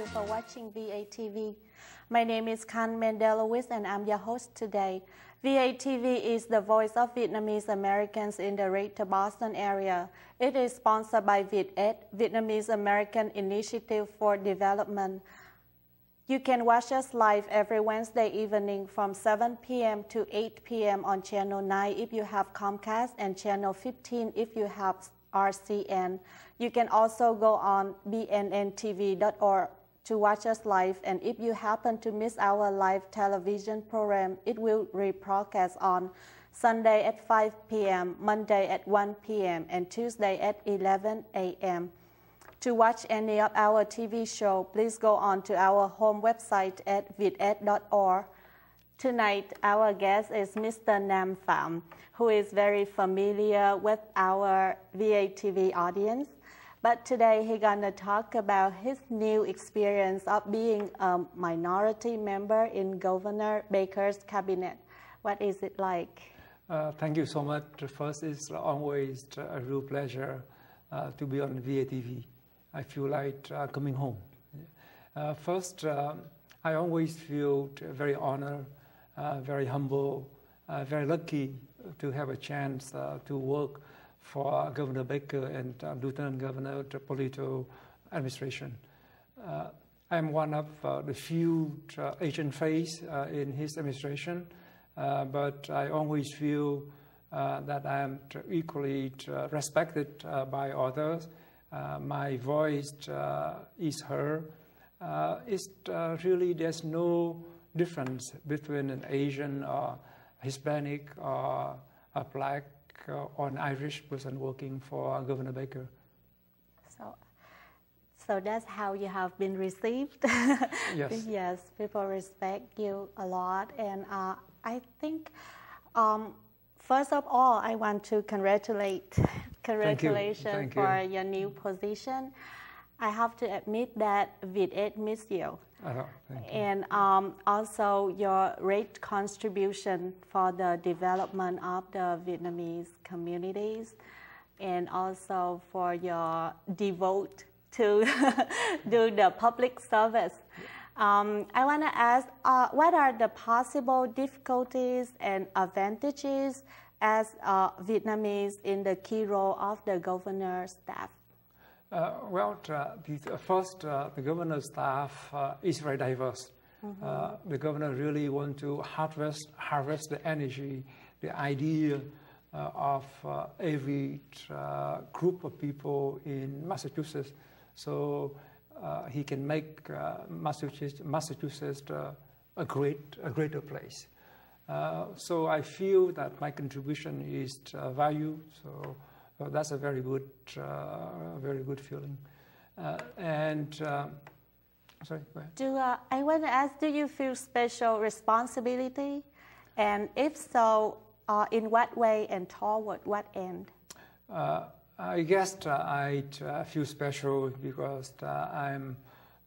you for watching VATV. My name is Khan Mendelowitz and I'm your host today. VATV is the voice of Vietnamese Americans in the Greater Boston area. It is sponsored by VATV, Vietnamese American Initiative for Development. You can watch us live every Wednesday evening from 7 p.m. to 8 p.m. on Channel 9 if you have Comcast and Channel 15 if you have RCN. You can also go on bnntv.org to watch us live, and if you happen to miss our live television program, it will rebroadcast on Sunday at 5 p.m., Monday at 1 p.m., and Tuesday at 11 a.m. To watch any of our TV show, please go on to our home website at VATV.org. Tonight, our guest is Mr. Nam Pham, who is very familiar with our VATV audience. But today, he's going to talk about his new experience of being a minority member in Governor Baker's cabinet. What is it like? Thank you so much. First, it's always a real pleasure to be on VATV. I feel like coming home. First, I always feel very honored, very humble, very lucky to have a chance to work for Governor Baker and Lieutenant Governor Polito administration. I'm one of the few Asian face in his administration, but I always feel that I am equally respected by others. My voice is heard. Really, there's no difference between an Asian or Hispanic or a black or an Irish person working for Governor Baker. So that's how you have been received? Yes. Yes, people respect you a lot. And I think, first of all, I want to congratulations for your new position. I have to admit that VATV missed you. Thank you. And also your great contribution for the development of the Vietnamese communities, and also for your devote to do the public service. I want to ask, what are the possible difficulties and advantages as Vietnamese in the key role of the governor's staff? First, the governor's staff is very diverse. Mm-hmm. The governor really wants to harvest the energy, the idea of every group of people in Massachusetts, so he can make Massachusetts a greater place. So I feel that my contribution is valued. So that's a very good feeling. Sorry, go ahead. I want to ask, do you feel special responsibility? And if so, in what way and toward what end? I guess I feel special because I'm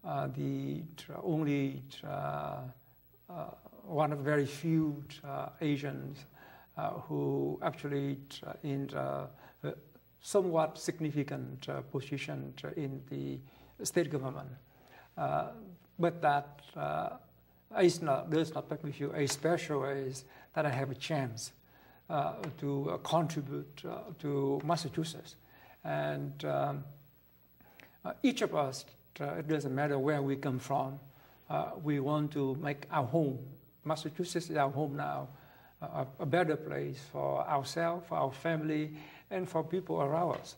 the only one of very few Asians who actually in somewhat significant position in the state government. But that does not make me feel a special is that I have a chance to contribute to Massachusetts. And each of us, it doesn't matter where we come from, we want to make our home. Massachusetts is our home now, a better place for ourselves, for our family, and for people around us.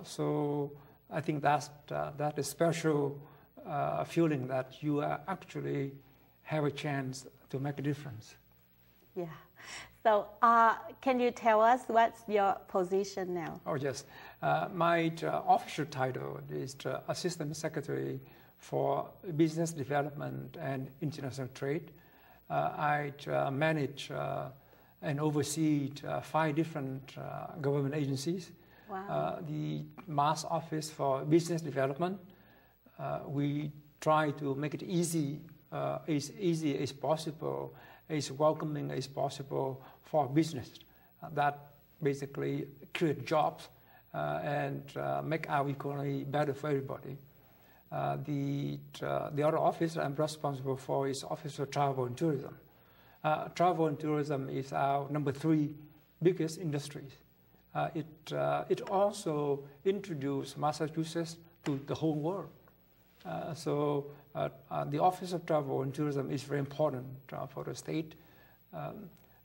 So I think that's that is special feeling that you actually have a chance to make a difference. Yeah. So can you tell us what's your position now? Oh, yes. My official title is Assistant Secretary for Business Development and International Trade. I manage and oversee 5 different government agencies. Wow. The Mass Office for Business Development, we try to make it as easy as possible, as welcoming as possible for business. That basically create jobs and make our economy better for everybody. The other office I'm responsible for is Office of Travel and Tourism. Travel and tourism is our number 3 biggest industries. It also introduced Massachusetts to the whole world. So the Office of Travel and Tourism is very important for the state.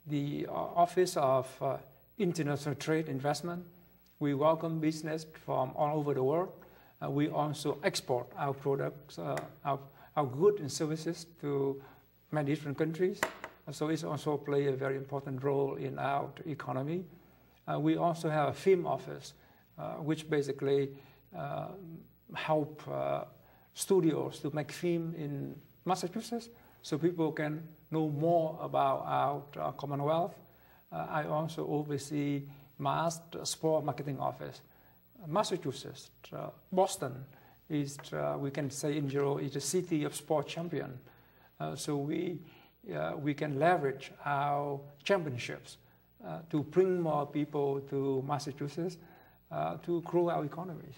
The Office of International Trade Investment, we welcome business from all over the world. We also export our products, our goods and services to many different countries. So it also plays a very important role in our economy. We also have a Pham office, which basically help studios to make film in Massachusetts, so people can know more about our Commonwealth. I also oversee MAST Sport Marketing Office. Massachusetts, Boston is, we can say in general, is a city of sport champion. So we can leverage our championships to bring more people to Massachusetts to grow our economies.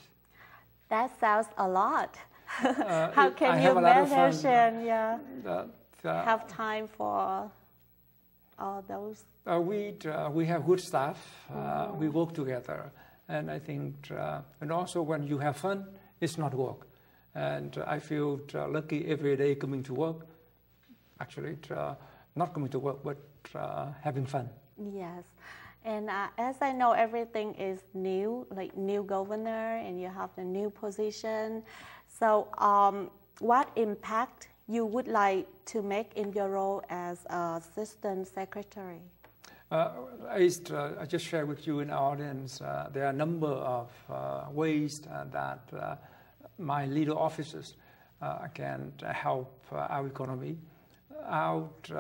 That sounds a lot. How can you manage and have time for all those? We have good staff. We work together, and I think, and also when you have fun, it's not work. And I feel lucky every day coming to work. Actually, not coming to work, but having fun. Yes. And as I know, everything is new, like new governor, and you have the new position. So what impact you would like to make in your role as Assistant Secretary? I just share with you in our audience, there are a number of ways that my leader officers can help our economy. Out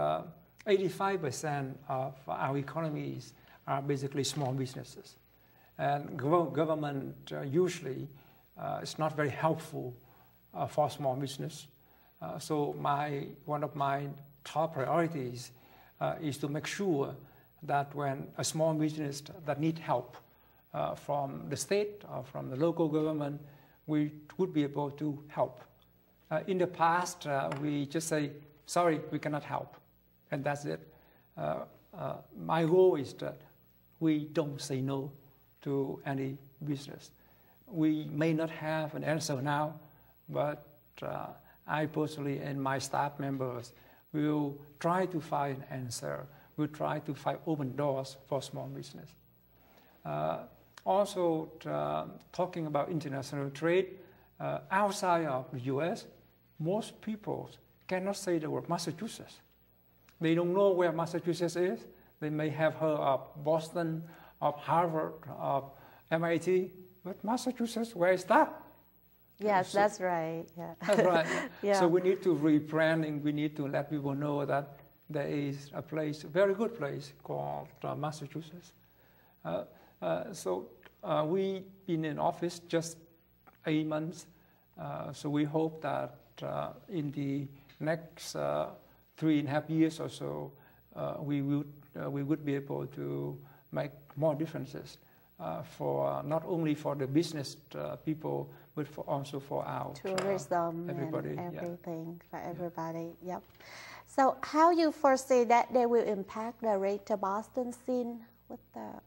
85% of our economies are basically small businesses. And government usually is not very helpful for small business. So one of my top priorities is to make sure that when a small business that needs help from the state or from the local government, we would be able to help. In the past, we just say, sorry, we cannot help, and that's it. My goal is that we don't say no to any business. We may not have an answer now, but I personally and my staff members will try to find an answer. We'll try to find open doors for small business. Also, talking about international trade, outside of the US, most people cannot say the word Massachusetts. They don't know where Massachusetts is. They may have heard of Boston, of Harvard, of MIT, but Massachusetts, where is that? Yes, so, that's right. Yeah. That's right. Yeah. So we need to rebranding. We need to let people know that there is a place, a very good place called Massachusetts. We've been in office just 8 months. So we hope that in the next 3.5 years or so, we would be able to make more differences for not only for the business people, but also for our tourism everybody, and everything for everybody. Yep. So how you foresee that they will impact the Greater Boston scene with the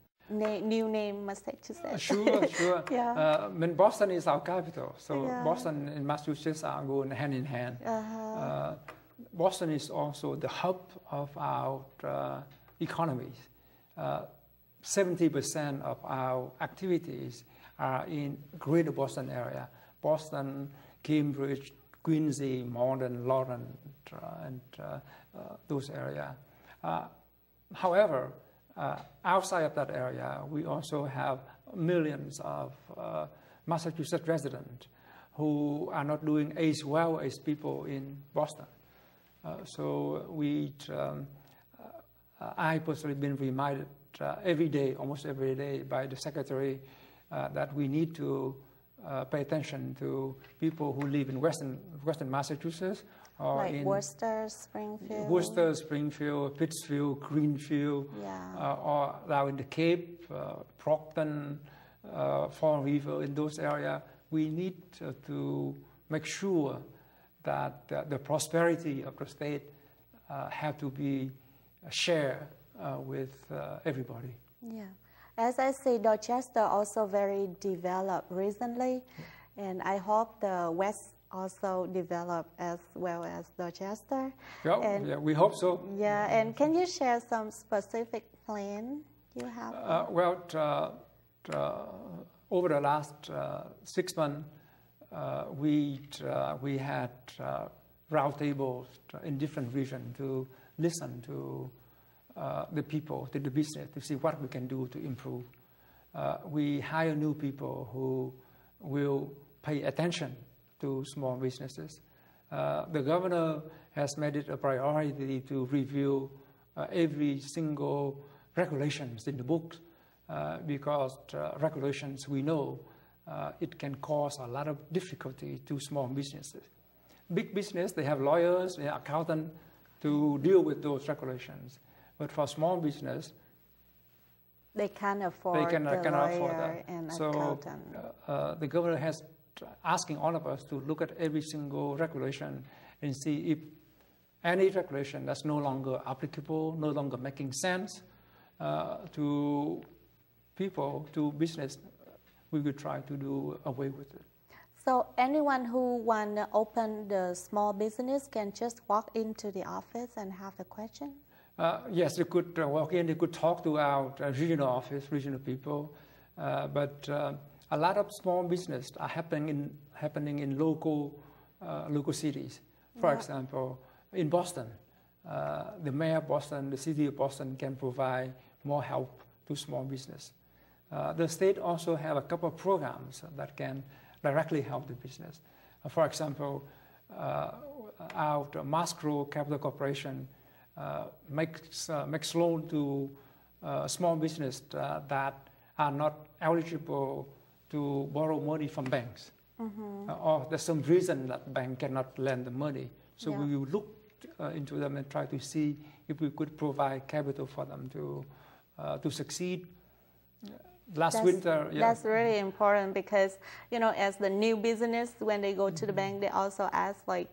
new name Massachusetts? Sure. Yeah. I mean, Boston is our capital, so yeah. Boston and Massachusetts are going hand in hand. Boston is also the hub of our economies. 70% of our activities are in Greater Boston area. Boston, Cambridge, Quincy, Malden, Lawrence, and those areas. However, outside of that area, we also have millions of Massachusetts residents who are not doing as well as people in Boston. I personally been reminded every day, almost every day, by the secretary that we need to pay attention to people who live in Western Massachusetts, or like in Worcester, Springfield, Pittsfield, Greenfield, yeah. Or down in the Cape, Proctor, Fall River, in those areas. We need to make sure that the prosperity of the state have to be shared with everybody. Yeah. As I see, Dorchester also very developed recently, and I hope the West also develop as well as Dorchester. Yeah, we hope so. Yeah, and can you share some specific plan you have? Over the last 6 months, we had roundtables in different regions to listen to the people, to the business, to see what we can do to improve. We hire new people who will pay attention to small businesses. The governor has made it a priority to review every single regulations in the books because regulations, we know, it can cause a lot of difficulty to small businesses. Big business, they have lawyers, they have accountants to deal with those regulations. But for small business, they can't afford cannot afford that. And so the governor has asking all of us to look at every single regulation and see if any regulation that's no longer applicable, no longer making sense to people, to business, we will try to do away with it. So anyone who want to open the small business can just walk into the office and have a question? Yes, they could walk in, they could talk to our regional office, regional people, but a lot of small business are happening in local cities. For example, in Boston, the mayor of Boston, the city of Boston can provide more help to small business. The state also have a couple of programs that can directly help the business. For example, our Mascro Capital Corporation makes loan to small business that are not eligible to borrow money from banks. Or there's some reason that bank cannot lend the money. So we will look into them and try to see if we could provide capital for them to succeed. Last winter, that's really important because, you know, as the new business, when they go to the bank, they also ask like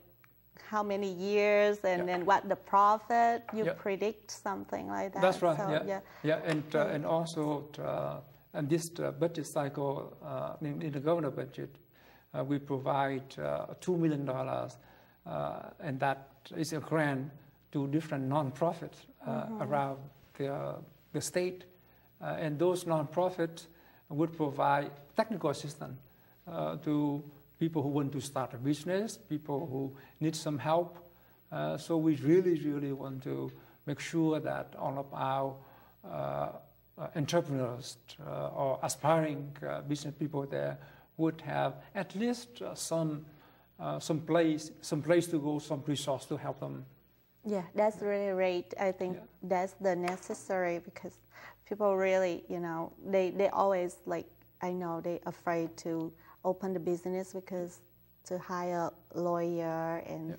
how many years and then what the profit you predict, something like that. That's right. So, and also in this budget cycle, in the government budget, we provide $2 million, and that is a grant to different nonprofits around the state. And those nonprofits would provide technical assistance to people who want to start a business, people who need some help. So we really want to make sure that all of our entrepreneurs or aspiring business people there would have at least some place to go, some resource to help them. Yeah, that's really great. I think that's the necessary because people really, you know, they always like, I know they afraid to open the business because to hire a lawyer and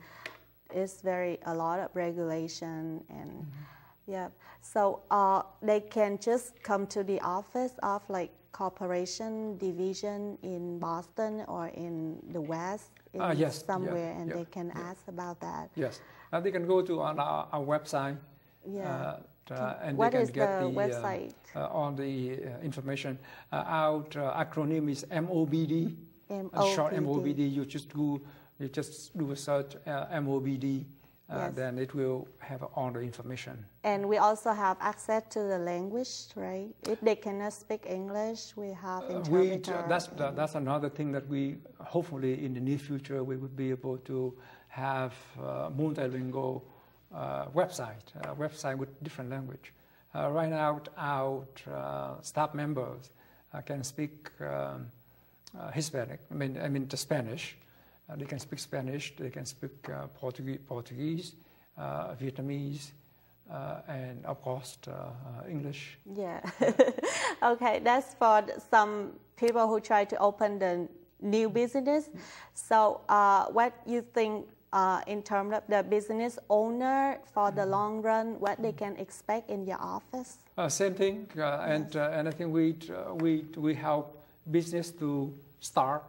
it's a lot of regulation and so they can just come to the office of like corporation division in Boston or in the West somewhere and they can ask about that. Yes, and they can go to on our website. And what they can is get the website? On the information. Our acronym is MOBD. Short MOBD. You just do a search MOBD. Then it will have all the information. And we also have access to the language, right? If they cannot speak English, we have interpreter. That's another thing that we hopefully in the near future we would be able to have multilingual website with different language. Right now, our staff members can speak Hispanic. I mean the Spanish. They can speak Spanish. They can speak Portuguese, Vietnamese, and of course English. Yeah. Okay, that's for some people who try to open the new business. So, what you think? In terms of the business owner for the long run, what they can expect in your office? Same thing, and I think we help business to start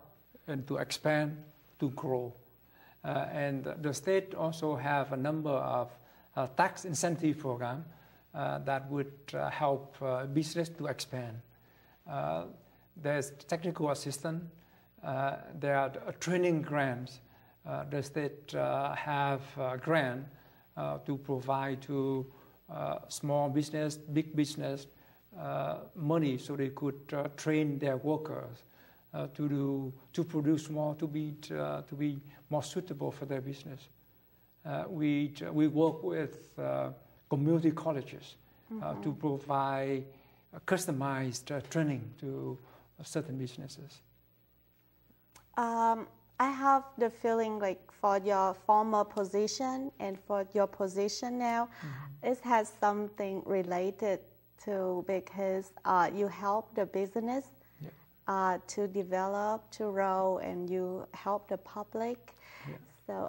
and to expand to grow. And the state also have a number of tax incentive program that would help business to expand. There's technical assistance, there are training grants. The state have a grant to provide to small business, big business, money so they could train their workers to produce more, to be more suitable for their business. We work with community colleges to provide customized training to certain businesses. I have the feeling like for your former position and for your position now, it has something related to, because you help the business to develop, to grow, and you help the public. So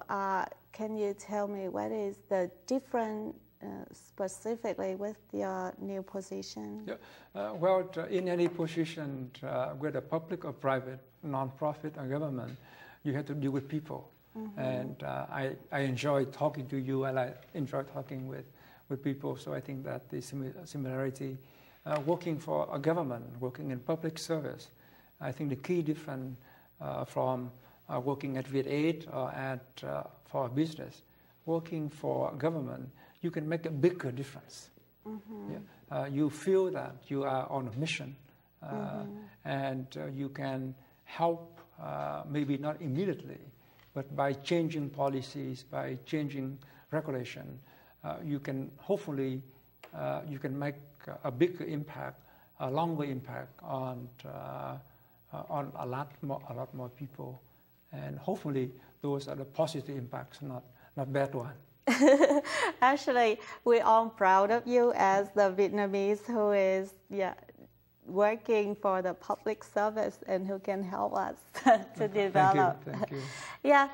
can you tell me what is the difference specifically with your new position? Well, in any position, whether public or private, non-profit or government, you have to deal with people. And I enjoy talking to you, and I enjoy talking with people. So I think that the similarity, working for a government, working in public service, I think the key difference from working at VATV or for a business, working for a government, you can make a bigger difference. You feel that you are on a mission, and you can help, maybe not immediately, but by changing policies, by changing regulation, you can hopefully you can make a bigger impact, a longer impact on a lot more people, and hopefully those are the positive impacts, not bad ones. Actually, we're all proud of you as the Vietnamese who is working for the public service and who can help us to develop. Thank you. Yeah.